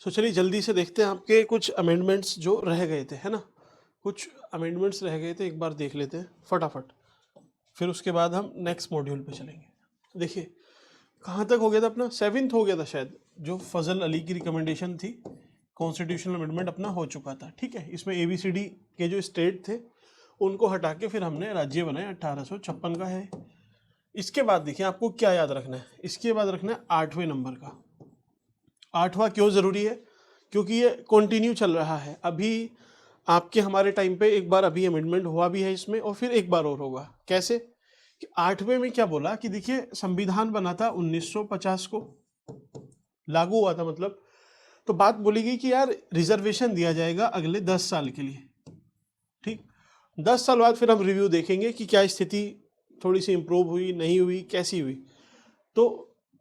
चलिए जल्दी से देखते हैं आपके कुछ अमेंडमेंट्स जो रह गए थे, है ना। कुछ अमेंडमेंट्स रह गए थे, एक बार देख लेते हैं फटाफट, फिर उसके बाद हम नेक्स्ट मॉड्यूल पे चलेंगे। देखिए कहाँ तक हो गया था अपना, 7th हो गया था शायद, जो फजल अली की रिकमेंडेशन थी, कॉन्स्टिट्यूशनल अमेंडमेंट अपना हो चुका था। ठीक है, इसमें ABCD के जो स्टेट थे उनको हटा के फिर हमने राज्य बनाए, 1856 का है। इसके बाद देखिए आपको क्या याद रखना है, इसके बाद रखना है 8वें नंबर का। 8वां क्यों ज़रूरी है, क्योंकि ये कंटिन्यू चल रहा है। अभी आपके हमारे टाइम पे एक बार अभी अमेंडमेंट हुआ भी है इसमें, और फिर एक बार और होगा। कैसे कि 8वें में क्या बोला कि देखिए संविधान बना था 1950 को, लागू हुआ था मतलब, तो बात बोली गई कि यार रिजर्वेशन दिया जाएगा अगले 10 साल के लिए। ठीक, 10 साल बाद फिर हम रिव्यू देखेंगे कि क्या स्थिति थोड़ी सी इंप्रूव हुई, नहीं हुई, कैसी हुई। तो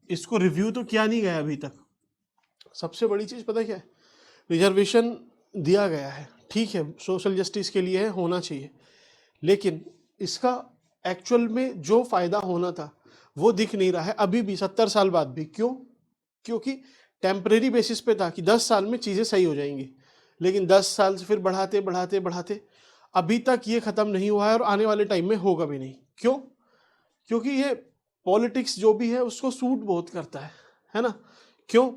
इसको रिव्यू तो किया नहीं गया अभी तक। सबसे बड़ी चीज़ पता क्या है, रिजर्वेशन दिया गया है, ठीक है, सोशल जस्टिस के लिए है, होना चाहिए, लेकिन इसका एक्चुअल में जो फायदा होना था वो दिख नहीं रहा है अभी भी, 70 साल बाद भी। क्यों? क्योंकि टेम्परेरी बेसिस पे था कि 10 साल में चीज़ें सही हो जाएंगी, लेकिन 10 साल से फिर बढ़ाते बढ़ाते बढ़ाते अभी तक ये ख़त्म नहीं हुआ है, और आने वाले टाइम में होगा भी नहीं। क्यों? क्योंकि ये पॉलिटिक्स जो भी है उसको सूट बहुत करता है ना। क्यों?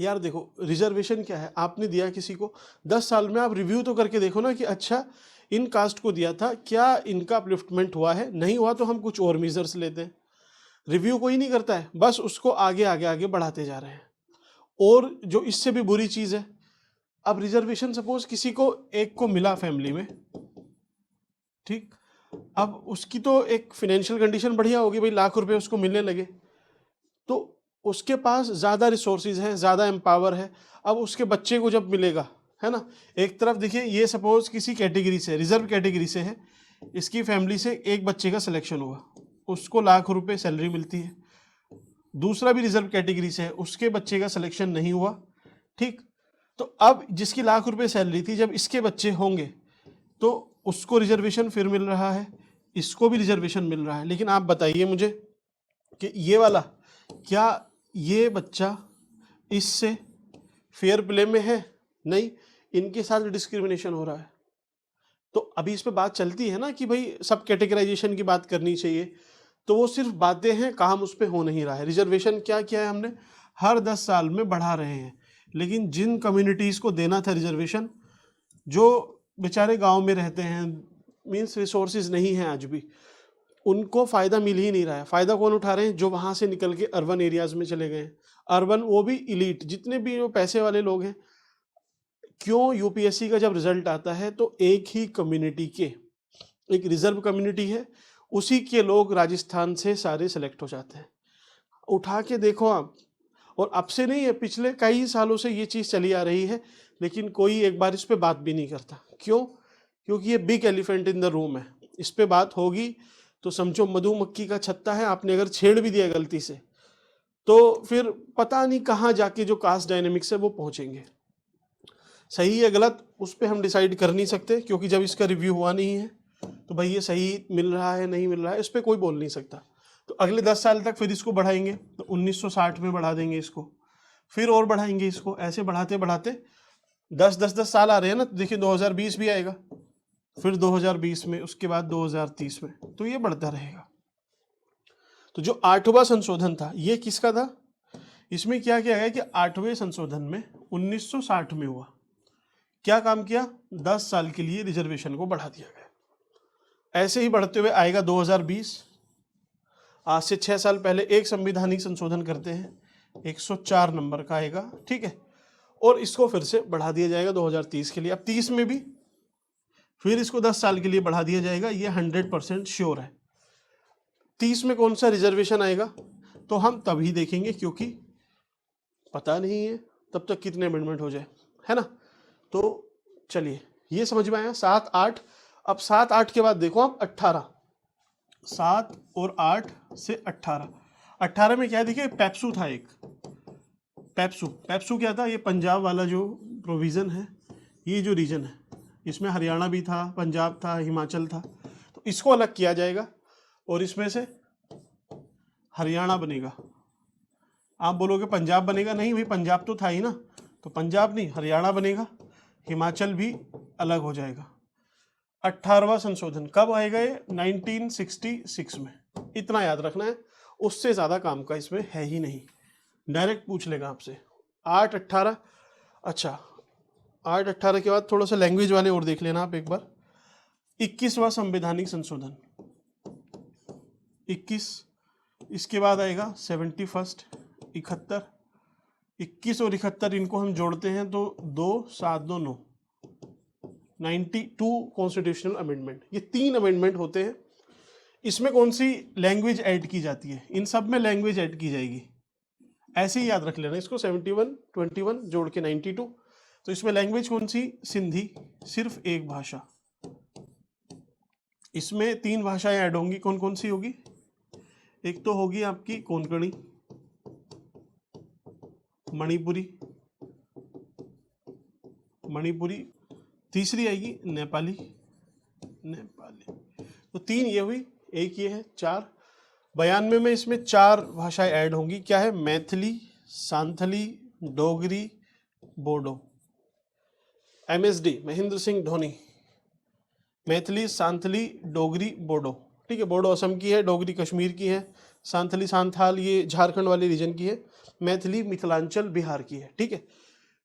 यार देखो रिजर्वेशन क्या है, आपने दिया किसी को, 10 साल में आप रिव्यू तो करके देखो ना कि अच्छा इन कास्ट को दिया था, क्या इनका अपलिफ्टमेंट हुआ है, नहीं हुआ तो हम कुछ और मेजर्स लेते हैं। रिव्यू कोई नहीं करता है, बस उसको आगे आगे आगे बढ़ाते जा रहे हैं। और जो इससे भी बुरी चीज़ है, अब रिजर्वेशन सपोज किसी को एक को मिला फैमिली में, ठीक, अब उसकी तो एक फाइनेंशियल कंडीशन बढ़िया होगी भाई, लाख रुपए उसको मिलने लगे, तो उसके पास ज़्यादा रिसोर्सेज हैं, ज़्यादा एम्पावर है। अब उसके बच्चे को जब मिलेगा, है ना, एक तरफ देखिए ये सपोज किसी कैटेगरी से, रिजर्व कैटेगरी से है, इसकी फैमिली से एक बच्चे का सिलेक्शन हुआ, उसको लाख रुपए सैलरी मिलती है। दूसरा भी रिजर्व कैटेगरी से है, उसके बच्चे का सिलेक्शन नहीं हुआ, ठीक, तो अब जिसकी लाख रुपए सैलरी थी, जब इसके बच्चे होंगे तो उसको रिजर्वेशन फिर मिल रहा है, इसको भी रिजर्वेशन मिल रहा है। लेकिन आप बताइए मुझे कि ये वाला, क्या ये बच्चा इससे फेयर प्ले में है? नहीं, इनके साथ डिस्क्रिमिनेशन हो रहा है। तो अभी इस पे बात चलती है ना कि भाई सब कैटेगराइजेशन की बात करनी चाहिए, तो वो सिर्फ बातें हैं, काम उस पर हो नहीं रहा है। रिजर्वेशन क्या किया है हमने, हर 10 साल में बढ़ा रहे हैं, लेकिन जिन कम्युनिटीज़ को देना था रिजर्वेशन, जो बेचारे गांव में रहते हैं, मीन्स रिसोर्सेज नहीं है आज भी, उनको फ़ायदा मिल ही नहीं रहा है। फ़ायदा कौन उठा रहे हैं? जो वहाँ से निकल के अर्बन एरियाज़ में चले गए हैं। अर्बन, वो भी इलीट, जितने भी जो पैसे वाले लोग हैं। क्यों? UPSC का जब रिजल्ट आता है तो एक ही कम्युनिटी के, एक रिजर्व कम्युनिटी है, उसी के लोग राजस्थान से सारे सेलेक्ट हो जाते हैं। उठा के देखो आप, और अब से नहीं है, पिछले कई सालों से ये चीज़ चली आ रही है, लेकिन कोई एक बार इस पे बात भी नहीं करता। क्यों? क्योंकि ये big elephant in the room है। इस पे बात होगी तो समझो मधुमक्खी का छत्ता है, आपने अगर छेड़ भी दिया गलती से, तो फिर पता नहीं कहाँ जाके जो कास्ट डायनेमिक्स है वो पहुंचेंगे। सही है गलत उस पर हम डिसाइड कर नहीं सकते, क्योंकि जब इसका रिव्यू हुआ नहीं है तो भाई ये सही मिल रहा है नहीं मिल रहा है, इस पर कोई बोल नहीं सकता। तो अगले 10 साल तक फिर इसको बढ़ाएंगे, तो 1960 में बढ़ा देंगे इसको, फिर और बढ़ाएंगे इसको, ऐसे बढ़ाते बढ़ाते 10 साल आ रहे हैं ना। तो देखिए 2020 भी आएगा, फिर 2020 में, उसके बाद 2030 में, तो ये बढ़ता रहेगा। तो जो 8वां संशोधन था ये किसका था? इसमें क्या किया गया कि 8वें संशोधन में 1960 में हुआ, क्या काम किया? 10 साल के लिए रिजर्वेशन को बढ़ा दिया गया। ऐसे ही बढ़ते हुए आएगा 2020, आज से 6 साल पहले एक संवैधानिक संशोधन करते हैं, 104 नंबर का आएगा, ठीक है, और इसको फिर से बढ़ा दिया जाएगा 2030 के लिए। अब 30 में भी फिर इसको 10 साल के लिए बढ़ा दिया जाएगा, ये 100% श्योर है। 30 में कौन सा रिजर्वेशन आएगा तो हम तभी देखेंगे, क्योंकि पता नहीं है तब तक कितने अमेंडमेंट हो जाए, है ना। तो चलिए ये समझ में आया, 7 8। अब 7 8 के बाद देखो आप 18, 7 और 8 से 18। 18 में क्या है देखिए, पेप्सू था एक, पेप्सू क्या था? ये पंजाब वाला जो प्रोविज़न है, ये जो रीजन है, इसमें हरियाणा भी था, पंजाब था, हिमाचल था, तो इसको अलग किया जाएगा और इसमें से हरियाणा बनेगा। आप बोलोगे पंजाब बनेगा, नहीं भाई पंजाब तो था ही ना, तो पंजाब नहीं हरियाणा बनेगा, हिमाचल भी अलग हो जाएगा। 18वां संशोधन कब आएगा ये? 1966 में। इतना याद रखना है, उससे ज़्यादा काम का इसमें है ही नहीं, डायरेक्ट पूछ लेगा आपसे। 8-18, अच्छा 8-18 के बाद थोड़ा सा लैंग्वेज वाले और देख लेना आप एक बार। 21वां संवैधानिक संशोधन 21, इसके बाद आएगा 71, 71, 21 और 71 इनको हम जोड़ते हैं तो 2, 7, 2, 9, 92 कॉन्स्टिट्यूशनल अमेंडमेंट। ये 3 अमेंडमेंट होते हैं। इसमें कौन सी लैंग्वेज ऐड की जाती है? इन सब में लैंग्वेज ऐड की जाएगी, ऐसे ही याद रख लेना इसको। 71, 21 जोड़ के 92। तो इसमें लैंग्वेज कौन सी? सिंधी, सिर्फ एक भाषा। इसमें 3 भाषाएं ऐड होंगी, कौन कौन सी होगी? एक तो होगी आपकी कोंकणी, मणिपुरी, तीसरी आएगी नेपाली। तो 3 ये हुई, एक ये है, 4। 92 में इसमें 4 भाषाएं ऐड होंगी। क्या है? मैथिली, सांथली, डोगरी, बोडो। MSD महेंद्र सिंह धोनी, मैथिली, सांथली, डोगरी, बोडो। ठीक है, बोडो असम की है, डोगरी कश्मीर की है, सांथली सांथाल ये झारखंड वाले रीजन की है, मैथिली मिथिलांचल बिहार की है। ठीक है,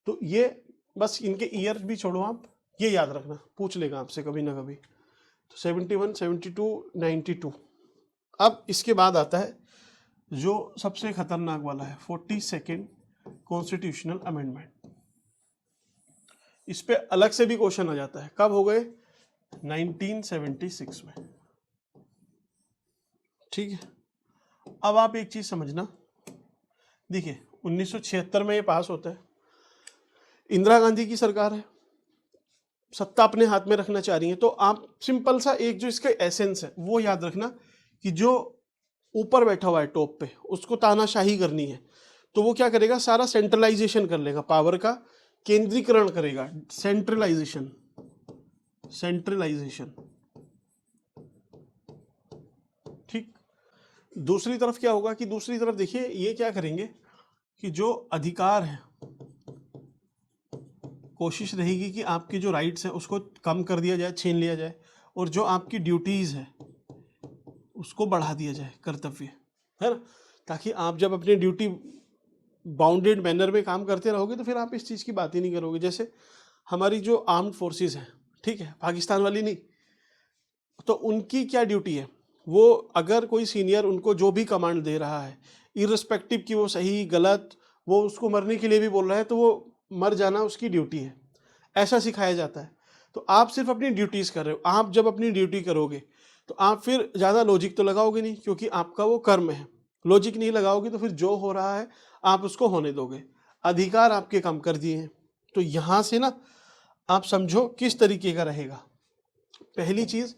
तो ये बस इनके ईयर भी छोड़ो आप, ये याद रखना, पूछ लेगा आपसे कभी ना कभी। तो 71, 72, 92। अब इसके बाद आता है जो सबसे खतरनाक वाला है, 42nd कॉन्स्टिट्यूशनल अमेंडमेंट। इस पे अलग से भी क्वेश्चन आ जाता है। कब हो गए? 1976 में। ठीक है, अब आप एक चीज समझना, देखिए 1976 में ये पास होता है। इंदिरा गांधी की सरकार है, सत्ता अपने हाथ में रखना चाह रही है, तो आप सिंपल सा एक जो इसका एसेंस है वो याद रखना कि जो ऊपर बैठा हुआ है टॉप पे, उसको तानाशाही करनी है, तो वो क्या करेगा? सारा सेंट्रलाइजेशन कर लेगा, पावर का केंद्रीकरण करेगा, सेंट्रलाइजेशन। ठीक, दूसरी तरफ क्या होगा कि दूसरी तरफ देखिए ये क्या करेंगे कि जो अधिकार है, कोशिश रहेगी कि आपकी जो राइट्स हैं उसको कम कर दिया जाए, छीन लिया जाए, और जो आपकी ड्यूटीज है उसको बढ़ा दिया जाए, कर्तव्य है ना, ताकि आप जब अपनी ड्यूटी बाउंडेड मैनर में काम करते रहोगे तो फिर आप इस चीज़ की बात ही नहीं करोगे। जैसे हमारी जो आर्म्ड फोर्सेस हैं, ठीक है, पाकिस्तान वाली नहीं, तो उनकी क्या ड्यूटी है? वो अगर कोई सीनियर उनको जो भी कमांड दे रहा है, इररिस्पेक्टिव कि वो सही गलत, वो उसको मरने के लिए भी बोल रहा है तो वो मर जाना उसकी ड्यूटी है, ऐसा सिखाया जाता है। तो आप सिर्फ अपनी ड्यूटीज़ कर रहे हो। आप जब अपनी ड्यूटी करोगे तो आप फिर ज़्यादा लॉजिक तो लगाओगे नहीं, क्योंकि आपका वो कर्म है। लॉजिक नहीं लगाओगे तो फिर जो हो रहा है आप उसको होने दोगे, अधिकार आपके कम कर दिए हैं। तो यहाँ से ना आप समझो किस तरीके का रहेगा। पहली चीज़,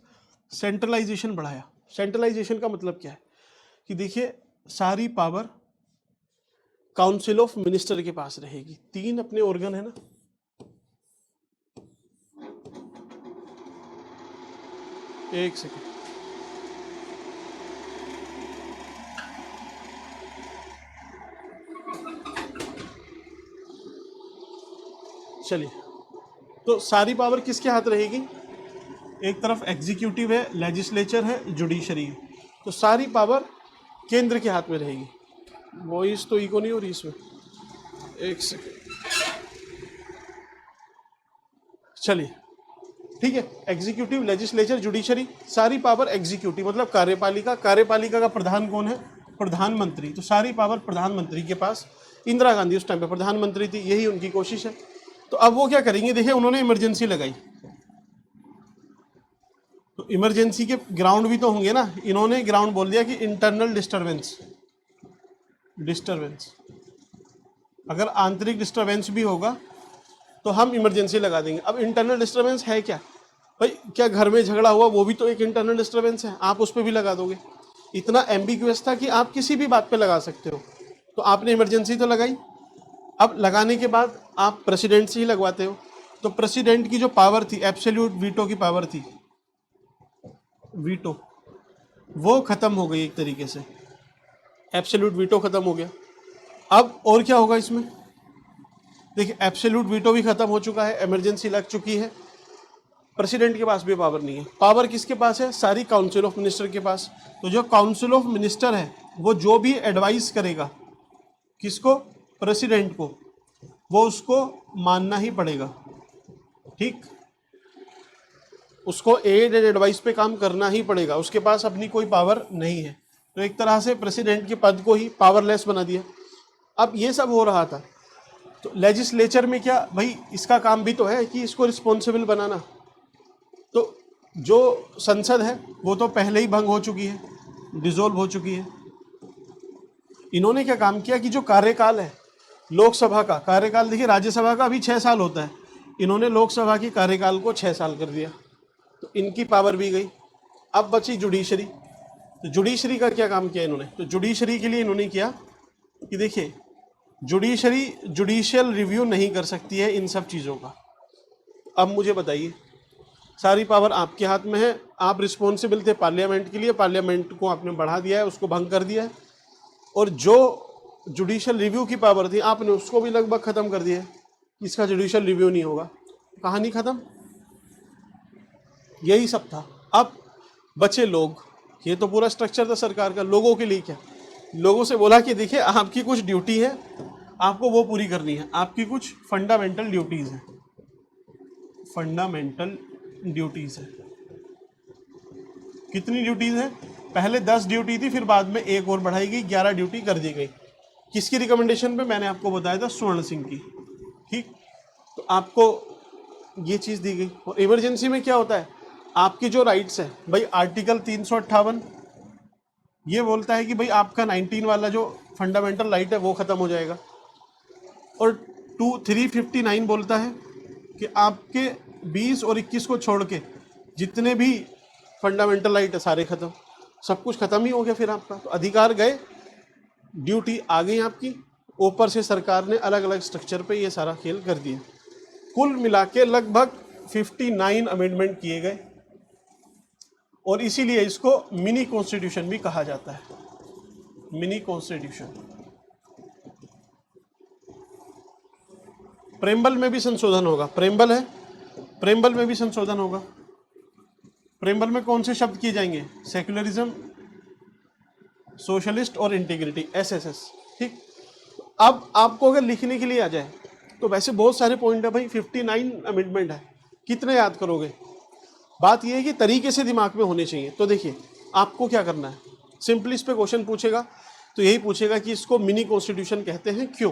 सेंट्रलाइजेशन बढ़ाया। सेंट्रलाइजेशन का मतलब क्या है कि देखिए सारी पावर काउंसिल ऑफ मिनिस्टर के पास रहेगी। 3 अपने ऑर्गन है ना, एक सेकेंड, चलिए, तो सारी पावर किसके हाथ रहेगी? एक तरफ एग्जीक्यूटिव है, लेजिस्लेचर है, जुडिशरी है, तो सारी पावर केंद्र के हाथ में रहेगी। वॉइस तो इको नहीं हो रही इसमें, एक सेकेंड, चलिए ठीक है। एग्जीक्यूटिव, लेजिस्लेचर, जुडिशरी, सारी पावर एग्जीक्यूटिव मतलब कार्यपालिका। कार्यपालिका का प्रधान कौन है? प्रधानमंत्री। तो सारी पावर प्रधानमंत्री के पास। इंदिरा गांधी उस टाइम पे प्रधानमंत्री थी, यही उनकी कोशिश है। तो अब वो क्या करेंगे? देखिए उन्होंने इमरजेंसी लगाई, तो इमरजेंसी के ग्राउंड भी तो होंगे ना। इन्होंने ग्राउंड बोल दिया कि इंटरनल डिस्टरबेंस। अगर आंतरिक डिस्टरबेंस भी होगा तो हम इमरजेंसी लगा देंगे। अब इंटरनल डिस्टरबेंस है क्या भाई? क्या घर में झगड़ा हुआ, वो भी तो एक इंटरनल डिस्टरबेंस है, आप उस पर भी लगा दोगे। इतना एम्बिग्युअस था कि आप किसी भी बात पे लगा सकते हो। तो आपने इमरजेंसी तो लगाई। अब लगाने के बाद आप प्रेसिडेंट से ही लगवाते हो, तो प्रेसिडेंट की जो पावर थी, एब्सोल्यूट वीटो की पावर थी, वीटो, वो खत्म हो गई एक तरीके से। एब्सोल्यूट वीटो खत्म हो गया। अब और क्या होगा इसमें? देखिए एब्सोल्यूट वीटो भी खत्म हो चुका है, इमरजेंसी लग चुकी है, प्रेसिडेंट के पास भी पावर नहीं है। पावर किसके पास है? सारी काउंसिल ऑफ मिनिस्टर के पास। तो जो काउंसिल ऑफ मिनिस्टर है वो जो भी एडवाइस करेगा, किसको? प्रेसिडेंट को, वो उसको मानना ही पड़ेगा, ठीक। उसको एड एंड एडवाइस पे काम करना ही पड़ेगा, उसके पास अपनी कोई पावर नहीं है। तो एक तरह से प्रेसिडेंट के पद को ही पावरलेस बना दिया। अब ये सब हो रहा था, तो लेजिस्लेचर में क्या भाई, इसका काम भी तो है कि इसको रिस्पॉन्सिबल बनाना। तो जो संसद है वो तो पहले ही भंग हो चुकी है, डिसॉल्व हो चुकी है। इन्होंने क्या काम किया कि जो कार्यकाल है लोकसभा का कार्यकाल, देखिए राज्यसभा का अभी 6 साल होता है, इन्होंने लोकसभा की कार्यकाल को 6 साल कर दिया, तो इनकी पावर भी गई। अब बची जुडिशरी। तो जुडिशरी का क्या काम किया इन्होंने? तो जुडिशरी के लिए इन्होंने किया कि देखिए जुडिशरी जुडिशियल रिव्यू नहीं कर सकती है इन सब चीज़ों का। अब मुझे बताइए, सारी पावर आपके हाथ में है, आप रिस्पॉन्सिबल थे पार्लियामेंट के लिए, पार्लियामेंट को आपने बढ़ा दिया है, उसको भंग कर दिया है, और जो जुडिशियल रिव्यू की पावर थी आपने उसको भी लगभग ख़त्म कर दिया है। इसका जुडिशियल रिव्यू नहीं होगा, कहानी ख़त्म। यही सब था। अब बचे लोग, ये तो पूरा स्ट्रक्चर था सरकार का। लोगों के लिए क्या? लोगों से बोला कि देखिए आपकी कुछ ड्यूटी है, आपको वो पूरी करनी है, आपकी कुछ फंडामेंटल ड्यूटीज़ हैं, फंडामेंटल ड्यूटीज़ है। कितनी ड्यूटीज़ हैं? पहले 10 ड्यूटी थी, फिर बाद में एक और बढ़ाई गई, 11 ड्यूटी कर दी गई। किसकी रिकमेंडेशन पे? मैंने आपको बताया था स्वर्ण सिंह की, ठीक। तो आपको ये चीज़ दी गई। और इमरजेंसी में क्या होता है, आपकी जो राइट्स है भाई, आर्टिकल 358 ये बोलता है कि भाई आपका 19 वाला जो फंडामेंटल राइट है वो ख़त्म हो जाएगा, और 359 बोलता है कि आपके 20 और 21 को छोड़ के जितने भी फंडामेंटल राइट है सारे ख़त्म, सब कुछ ख़त्म ही हो गया फिर आपका। तो अधिकार गए, ड्यूटी आ गई आपकी, ऊपर से सरकार ने अलग अलग स्ट्रक्चर पे ये सारा खेल कर दिया। कुल मिला के लगभग 59 अमेंडमेंट किए गए, और इसीलिए इसको मिनी कॉन्स्टिट्यूशन भी कहा जाता है, मिनी कॉन्स्टिट्यूशन। प्रेम्बल में भी संशोधन होगा, प्रेम्बल है, प्रेम्बल में भी संशोधन होगा। प्रेम्बल में कौन से शब्द किए जाएंगे? सेक्युलरिज्म, सोशलिस्ट और इंटीग्रिटी, SSS, ठीक। अब आपको अगर लिखने के लिए आ जाए तो वैसे बहुत सारे पॉइंट है भाई, 59 अमेंडमेंट है, कितने याद करोगे? बात यह है कि तरीके से दिमाग में होने चाहिए। तो देखिए आपको क्या करना है, सिंपली इस पे क्वेश्चन पूछेगा तो यही पूछेगा कि इसको मिनी कॉन्स्टिट्यूशन कहते हैं क्यों,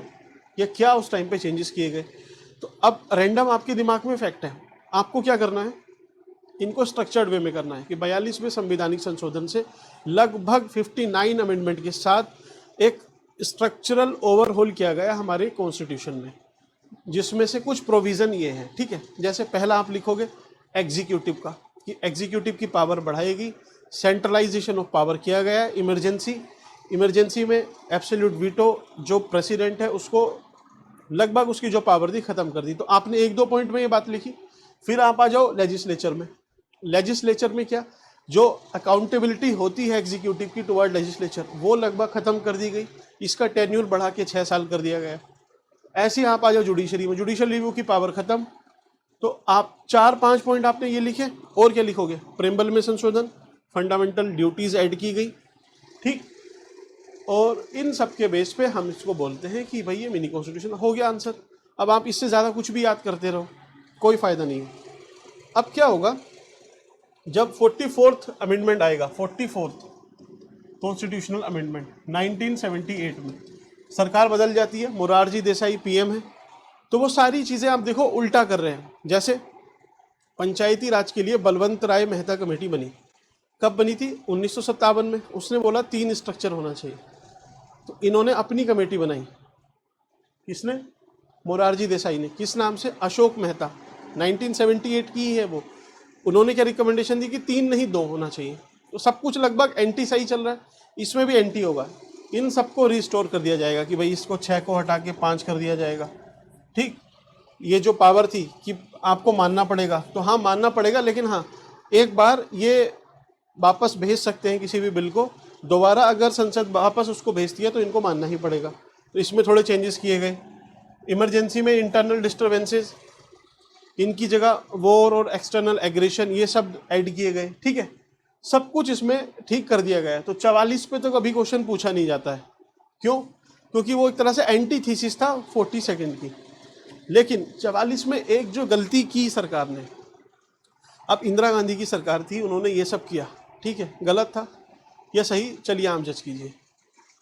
या क्या उस टाइम पे चेंजेस किए गए। तो अब रैंडम आपके दिमाग में फैक्ट है, आपको क्या करना है, इनको स्ट्रक्चर्ड वे में करना है कि 42वें संवैधानिक संशोधन से लगभग 59 अमेंडमेंट के साथ एक स्ट्रक्चरल ओवरहोल किया गया हमारे कॉन्स्टिट्यूशन में, जिसमें से कुछ प्रोविज़न ये है, ठीक है। जैसे पहला आप लिखोगे एग्जीक्यूटिव का, कि एग्जीक्यूटिव की पावर बढ़ाएगी, सेंट्रलाइजेशन ऑफ पावर किया गया। इमरजेंसी में एब्सोल्यूट वीटो जो प्रेसिडेंट है उसको लगभग उसकी जो पावर थी ख़त्म कर दी। तो आपने 1-2 पॉइंट में ये बात लिखी। फिर आप आ जाओ लेजिस्लेचर में। लेजिस्लेचर में क्या, जो अकाउंटेबिलिटी होती है एग्जीक्यूटिव की टुवर्ड लेजिस्लेचर, वो लगभग ख़त्म कर दी गई, इसका टेन्यूर बढ़ा के 6 साल कर दिया गया। ऐसे ही आप आ जाओ जुडिशरी में, जुडिशियल रिव्यू की पावर ख़त्म। तो आप 4-5 पॉइंट आपने ये लिखे, और क्या लिखोगे? प्रेम्बल में संशोधन, फंडामेंटल ड्यूटीज़ ऐड की गई, ठीक। और इन सब के बेस पे हम इसको बोलते हैं कि भाई ये मिनी कॉन्स्टिट्यूशन हो गया आंसर। अब आप इससे ज़्यादा कुछ भी याद करते रहो, कोई फ़ायदा नहीं है। अब क्या होगा, जब 44th अमेंडमेंट आएगा, 44th कॉन्स्टिट्यूशनल अमेंडमेंट 1978 में, सरकार बदल जाती है, मोरारजी देसाई PM है, तो वो सारी चीज़ें आप देखो उल्टा कर रहे हैं। जैसे पंचायती राज के लिए बलवंत राय मेहता कमेटी बनी, कब बनी थी? 1957 में। उसने बोला 3 स्ट्रक्चर होना चाहिए, तो इन्होंने अपनी कमेटी बनाई। किसने? मोरारजी देसाई ने। किस नाम से? अशोक मेहता, 1978 की ही है वो। उन्होंने क्या रिकमेंडेशन दी कि 3 नहीं 2 होना चाहिए। तो सब कुछ लगभग एंटी सही चल रहा है, इसमें भी एंटी होगा। इन सबको रिस्टोर कर दिया जाएगा कि भाई इसको 6 को हटा के 5 कर दिया जाएगा, ठीक। ये जो पावर थी कि आपको मानना पड़ेगा, तो हाँ मानना पड़ेगा, लेकिन हाँ एक बार ये वापस भेज सकते हैं किसी भी बिल को, दोबारा अगर संसद वापस उसको भेजती है तो इनको मानना ही पड़ेगा। तो इसमें थोड़े चेंजेस किए गए। इमरजेंसी में इंटरनल डिस्टर्बेंसेस, इनकी जगह वॉर और एक्सटर्नल एग्रेशन, ये सब ऐड किए गए। ठीक है, सब कुछ इसमें ठीक कर दिया गया है। तो 44 पे तो कभी क्वेश्चन पूछा नहीं जाता है। क्यों? क्योंकि वो एक तरह से एंटी थीसिस था 42 की। लेकिन 44 में एक जो गलती की सरकार ने, अब इंदिरा गांधी की सरकार थी, उन्होंने ये सब किया, ठीक है, गलत था या सही, चलिए आप जज कीजिए।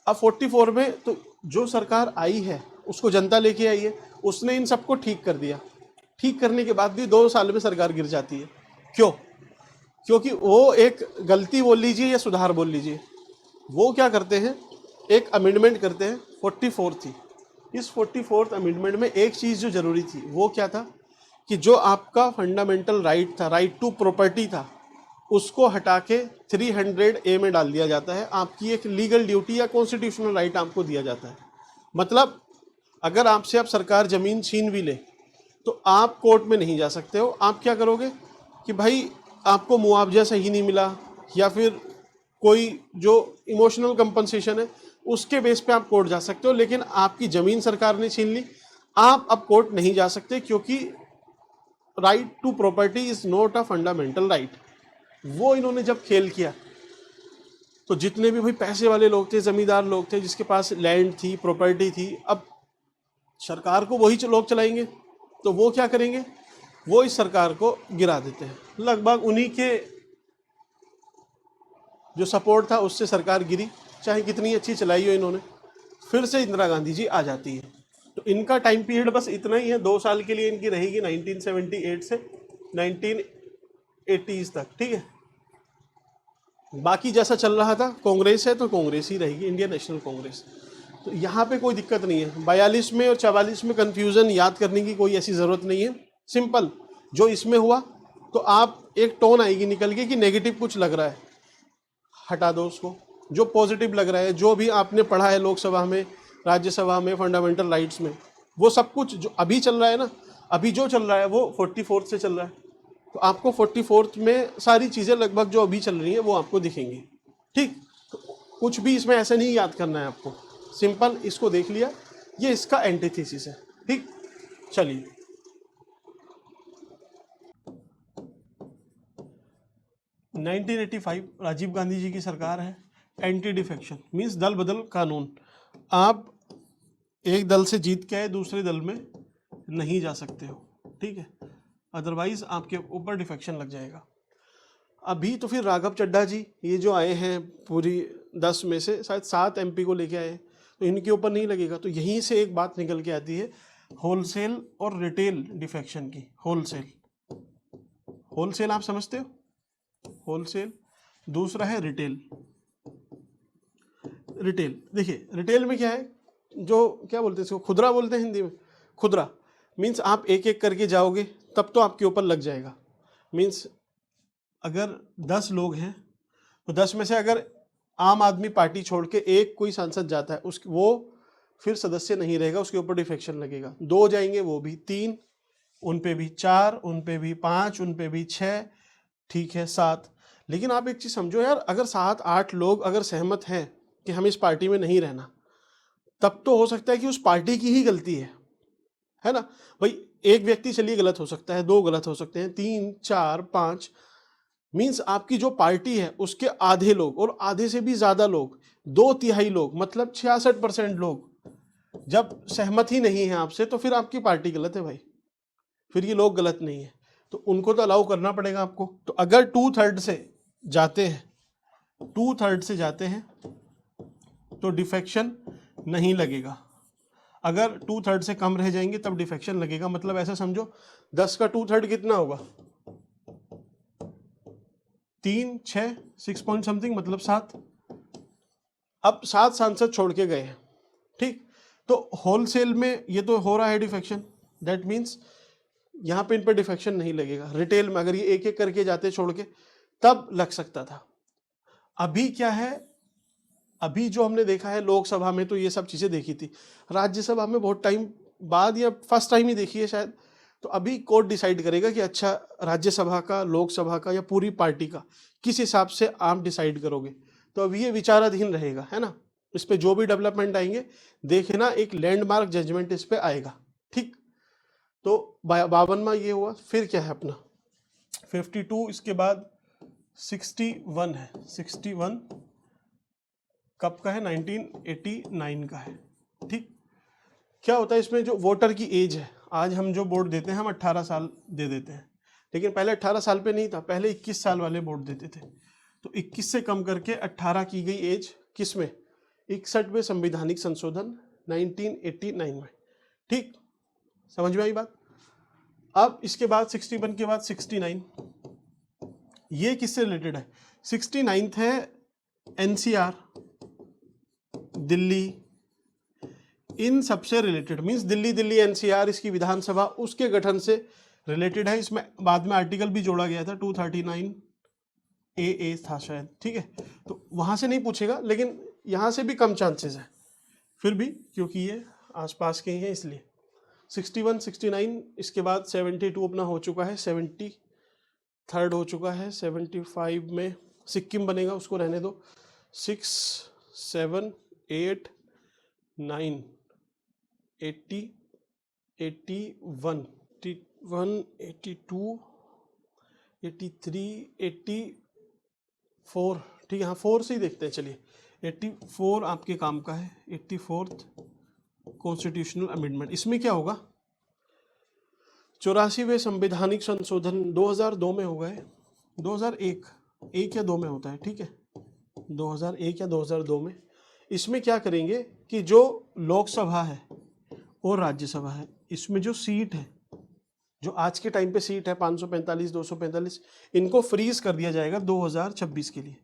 अब 44 में तो जो सरकार आई है उसको जनता लेके आई है, उसने इन सबको ठीक कर दिया। ठीक करने के बाद भी 2 साल में सरकार गिर जाती है। क्यों? क्योंकि वो एक गलती बोल लीजिए या सुधार बोल लीजिए, वो क्या करते हैं, एक अमेंडमेंट करते हैं। 44 थी, इस 44th अमेंडमेंट में एक चीज़ जो जरूरी थी वो क्या था कि जो आपका फंडामेंटल राइट था, राइट टू प्रॉपर्टी था, उसको हटा के 300A में डाल दिया जाता है। आपकी एक लीगल ड्यूटी या कॉन्स्टिट्यूशनल राइट आपको दिया जाता है। मतलब अगर आपसे अब सरकार ज़मीन छीन भी ले तो आप कोर्ट में नहीं जा सकते हो। आप क्या करोगे कि भाई आपको मुआवजा सही नहीं मिला या फिर कोई जो इमोशनल कंपनसेशन है उसके बेस पे आप कोर्ट जा सकते हो, लेकिन आपकी ज़मीन सरकार ने छीन ली, आप अब कोर्ट नहीं जा सकते, क्योंकि right to property is not a fundamental right. वो इन्होंने जब खेल किया तो जितने भी भाई पैसे वाले लोग थे, जमींदार लोग थे, जिसके पास लैंड थी, प्रॉपर्टी थी, अब सरकार को वही लोग चलाएंगे, तो वो क्या करेंगे, वो इस सरकार को गिरा देते हैं। लगभग उन्हीं के जो सपोर्ट था उससे सरकार गिरी, चाहे कितनी अच्छी चलाई हो इन्होंने। फिर से इंदिरा गांधी जी आ जाती है। तो इनका टाइम पीरियड बस इतना ही है, 2 साल के लिए इनकी रहेगी, 1978 से 1980 तक। ठीक है, बाकी जैसा चल रहा था, कांग्रेस है तो कांग्रेस ही रहेगी, इंडियन नेशनल कांग्रेस। तो यहाँ पे कोई दिक्कत नहीं है। 42 में और 44 में कन्फ्यूज़न याद करने की कोई ऐसी ज़रूरत नहीं है। सिंपल जो इसमें हुआ, तो आप एक टोन आएगी निकल के कि नेगेटिव कुछ लग रहा है, हटा दो उसको। जो पॉजिटिव लग रहा है, जो भी आपने पढ़ा है लोकसभा में, राज्यसभा में, फंडामेंटल राइट्स में, वो सब कुछ जो अभी चल रहा है ना, अभी जो चल रहा है वो 44 से चल रहा है। तो आपको 44 में सारी चीज़ें लगभग जो अभी चल रही हैं वो आपको दिखेंगी। ठीक, तो कुछ भी इसमें ऐसे नहीं याद करना है आपको, सिंपल इसको देख लिया, ये इसका एंटीथेसिस है। ठीक, चलिए 1985 राजीव गांधी जी की सरकार है। एंटी डिफेक्शन मीन्स दल बदल कानून। आप एक दल से जीत के आए दूसरे दल में नहीं जा सकते हो, ठीक है, अदरवाइज आपके ऊपर डिफेक्शन लग जाएगा। अभी तो फिर राघव चड्ढा जी ये जो आए हैं, पूरी 10 में से शायद 7 MP को लेके आए, तो इनके ऊपर नहीं लगेगा। तो यहीं से एक बात निकल के आती है होलसेल और रिटेल डिफेक्शन की। होलसेल, होलसेल आप समझते हो, होलसेल, दूसरा है रिटेल। रिटेल देखिए, रिटेल में क्या है, जो क्या बोलते हैं इसको, खुदरा बोलते हैं हिंदी में। खुदरा मीन्स आप एक एक करके जाओगे तब तो आपके ऊपर लग जाएगा। मीन्स अगर 10 लोग हैं तो 10 में से अगर आम आदमी पार्टी छोड़ के एक कोई सांसद जाता है, उस वो फिर सदस्य नहीं रहेगा, उसके ऊपर डिफेक्शन लगेगा। 2 जाएंगे, वो भी 3, उन पे भी 4, उन पे भी 5, उन पे भी 6, ठीक है 7। लेकिन आप एक चीज़ समझो यार, अगर 7-8 लोग अगर सहमत हैं कि हम इस पार्टी में नहीं रहना, तब तो हो सकता है कि उस पार्टी की ही गलती है ना भाई। एक व्यक्ति चलिए गलत हो सकता है, 2 गलत हो सकते हैं, 3, 4, 5, मीन्स आपकी जो पार्टी है उसके आधे लोग और आधे से भी ज्यादा लोग, 2/3 लोग, मतलब 66% लोग जब सहमत ही नहीं है आपसे, तो फिर आपकी पार्टी गलत है भाई, फिर ये लोग गलत नहीं है, तो उनको तो अलाउ करना पड़ेगा आपको। तो अगर 2/3 से जाते हैं, 2/3 से जाते हैं तो डिफेक्शन नहीं लगेगा। अगर 2/3 से कम रह जाएंगे तब डिफेक्शन लगेगा। मतलब ऐसा समझो 10 का 2/3 कितना होगा, 3, 6, 6 पॉइंट समथिंग, मतलब 7। अब 7 सांसद छोड़ के गए हैं, ठीक, तो होलसेल में ये तो हो रहा है डिफेक्शन, दैट मीन्स यहाँ पे इन पर डिफेक्शन नहीं लगेगा। रिटेल में अगर ये एक एक करके जाते छोड़ के तब लग सकता था। अभी क्या है, अभी जो हमने देखा है लोकसभा में तो ये सब चीज़ें देखी थी, राज्यसभा में बहुत टाइम बाद या फर्स्ट टाइम ही देखी है शायद। तो अभी कोर्ट डिसाइड करेगा कि अच्छा राज्यसभा का, लोकसभा का या पूरी पार्टी का, किस हिसाब से आप डिसाइड करोगे। तो अभी ये विचाराधीन रहेगा, है ना। इस पे जो भी डेवलपमेंट आएंगे देखना, एक लैंडमार्क जजमेंट इस पे आएगा। 52वां ये हुआ। फिर क्या है अपना 52, इसके बाद 61 है। 61 कब का है? 1989 का है। ठीक, क्या होता है इसमें जो वोटर की एज है, आज हम जो वोट देते हैं हम 18 साल दे देते हैं, लेकिन पहले 18 साल पे नहीं था, पहले 21 साल वाले वोट देते थे। तो 21 से कम करके 18 की गई एज, किस में? 61वें संवैधानिक संशोधन 1989 में। ठीक, समझ में आई बात? अब इसके बाद 61 के बाद 69, ये किससे रिलेटेड है? 69 है एनसीआर, दिल्ली, इन सबसे रिलेटेड, मींस दिल्ली एनसीआर, इसकी विधानसभा उसके गठन से रिलेटेड है। इसमें बाद में आर्टिकल भी जोड़ा गया था, 239 ए था शायद। ठीक है, तो वहां से नहीं पूछेगा, लेकिन यहां से भी कम चांसेस है फिर भी, क्योंकि ये आसपास के ही हैं इसलिए। 61, 69, इसके बाद 72 अपना हो चुका है, 73rd हो चुका है, 75 में सिक्किम बनेगा, उसको रहने दो। 6, 7, 8, 9, 80, 81, 82, 83, 84। ठीक है, हाँ 4 से ही देखते हैं, चलिए। 84 आपके काम का है, 84th कॉन्स्टिट्यूशनल अमेंडमेंट। इसमें क्या होगा? 84वें संवैधानिक संशोधन 2002 में हो गए, 2001 1 या 2 में होता है। ठीक है, 2001 या 2002 में। इसमें क्या करेंगे कि जो लोकसभा है और राज्यसभा है, इसमें जो सीट है, जो आज के टाइम पे सीट है 545, 245, इनको फ्रीज कर दिया जाएगा 2026 के लिए।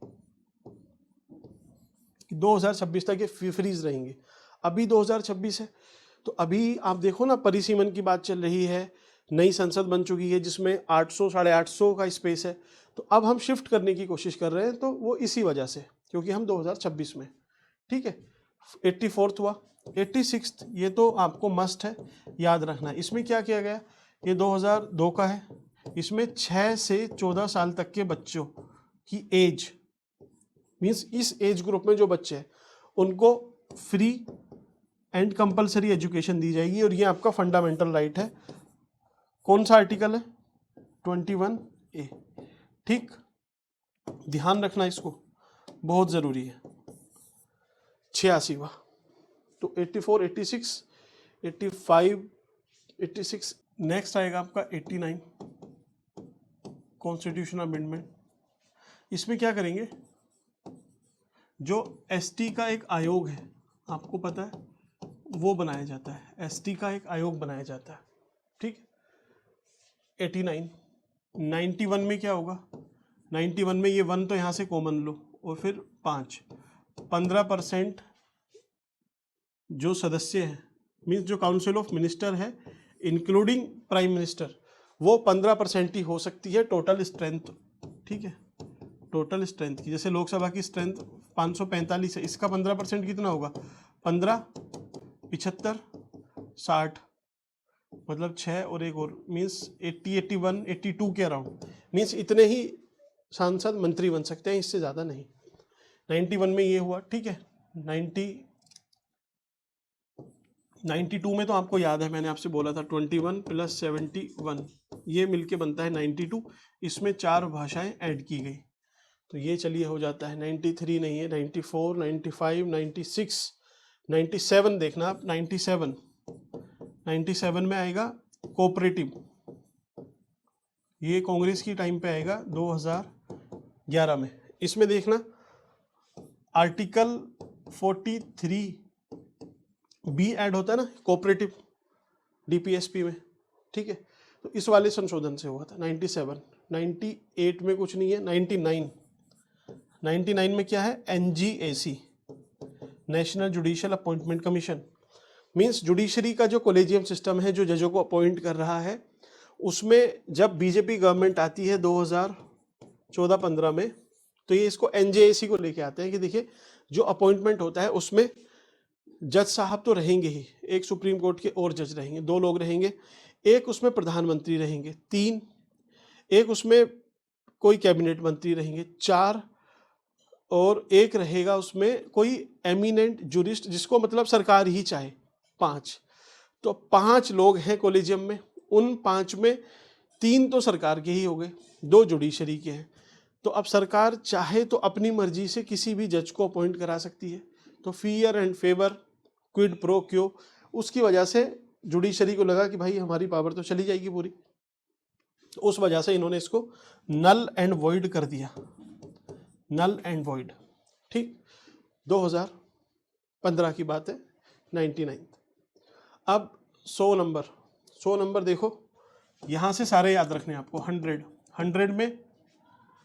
2026 तक ये फ्रीज रहेंगे। अभी 2026 है, तो अभी आप देखो ना, परिसीमन की बात चल रही है, नई संसद बन चुकी है जिसमें 800, 850 का स्पेस है। तो अब हम शिफ्ट करने की कोशिश कर रहे हैं, तो वो इसी वजह से, क्योंकि हम 2026 में। ठीक है, 84th हुआ। 86th, ये तो आपको मस्ट है, याद रखना। इसमें क्या किया गया? ये 2002 का है। इसमें 6 से 14 साल तक के बच्चों की एज, मीन्स इस एज ग्रुप में जो बच्चे हैं उनको फ्री एंड कंपलसरी एजुकेशन दी जाएगी, और ये आपका फंडामेंटल राइट है। कौन सा आर्टिकल है? 21A। ठीक, ध्यान रखना, इसको बहुत जरूरी है। 86वां, तो 84, 86, 85, 86। नेक्स्ट आएगा आपका 89 कॉन्स्टिट्यूशनल अमेंडमेंट। इसमें क्या करेंगे? जो एसटी का एक आयोग है, आपको पता है, वो बनाया जाता है। एसटी का एक आयोग बनाया जाता है। ठीक, 89। 91 में क्या होगा? 91 में ये 1 तो यहाँ से कॉमन लो, और फिर 15% जो सदस्य हैं, मीन्स जो काउंसिल ऑफ मिनिस्टर है इंक्लूडिंग प्राइम मिनिस्टर, वो 15% ही हो सकती है टोटल स्ट्रेंथ। ठीक है, टोटल स्ट्रेंथ की, जैसे लोकसभा की स्ट्रेंथ 545 है, इसका 15% कितना होगा? 15, 75, 60, मतलब 6 और एक और, मीन्स 80, 81, 82 के अराउंड। मीन्स इतने ही सांसद मंत्री बन सकते हैं, इससे ज़्यादा नहीं। 91 में ये हुआ। ठीक है, 92 में तो आपको याद है, मैंने आपसे बोला था 21 + 71, ये मिलके बनता है 92। इसमें 4 भाषाएं ऐड की गई, तो ये चलिए हो जाता है 93 नहीं है, 94, 95, 96, 97 देखना आप। 97 में आएगा कोऑपरेटिव, ये कांग्रेस की टाइम पे आएगा 2011 में। इसमें देखना आर्टिकल 43B ऐड होता है ना, कोऑपरेटिव डीपीएसपी में। ठीक है, तो इस वाले संशोधन से हुआ था 97। 98 में कुछ नहीं है। 99 में क्या है? NGAC, national judicial appointment commission, means judiciary का जो कॉलेजियम सिस्टम है, जो जजों को अपॉइंट कर रहा है, उसमें जब बीजेपी गवर्नमेंट आती है 2014-15 में, तो ये इसको एनजेएसी को लेके आते हैं कि देखिए जो अपॉइंटमेंट होता है उसमें जज साहब तो रहेंगे ही, एक सुप्रीम कोर्ट के और जज रहेंगे, 2 लोग रहेंगे, एक उसमें प्रधानमंत्री रहेंगे, 3, एक उसमें कोई कैबिनेट मंत्री रहेंगे, 4, और एक रहेगा उसमें कोई एमिनेंट जूरिस्ट, जिसको मतलब सरकार ही चाहे, 5। तो 5 लोग हैं कॉलेजियम में, उन 5 में 3 तो सरकार के ही हो गए, 2 जुडिशरी के हैं। तो अब सरकार चाहे तो अपनी मर्जी से किसी भी जज को अपॉइंट करा सकती है। तो fear and favour, quid pro क्यो, उसकी वजह से जुडिशरी को लगा कि भाई हमारी पावर तो चली जाएगी पूरी। तो उस वजह से इन्होंने इसको नल एंड वॉइड कर दिया, नल एंड वॉइड। ठीक, 2015 की बात है, 99। अब 100 नंबर देखो, यहाँ से सारे याद रखने आपको। 100 में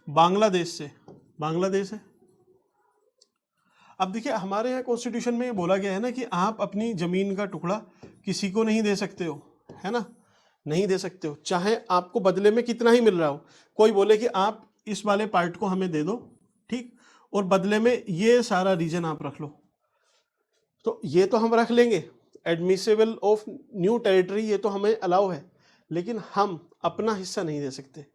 बांग्लादेश है। अब देखिए हमारे यहाँ कॉन्स्टिट्यूशन में ये बोला गया है ना कि आप अपनी जमीन का टुकड़ा किसी को नहीं दे सकते हो, है ना, नहीं दे सकते हो, चाहे आपको बदले में कितना ही मिल रहा हो। कोई बोले कि आप इस वाले पार्ट को हमें दे दो, ठीक, और बदले में ये सारा रीजन आप रख लो, तो ये तो हम रख लेंगे, एडमिसिबल ऑफ न्यू टेरिटरी, ये तो हमें अलाउ है, लेकिन हम अपना हिस्सा नहीं दे सकते।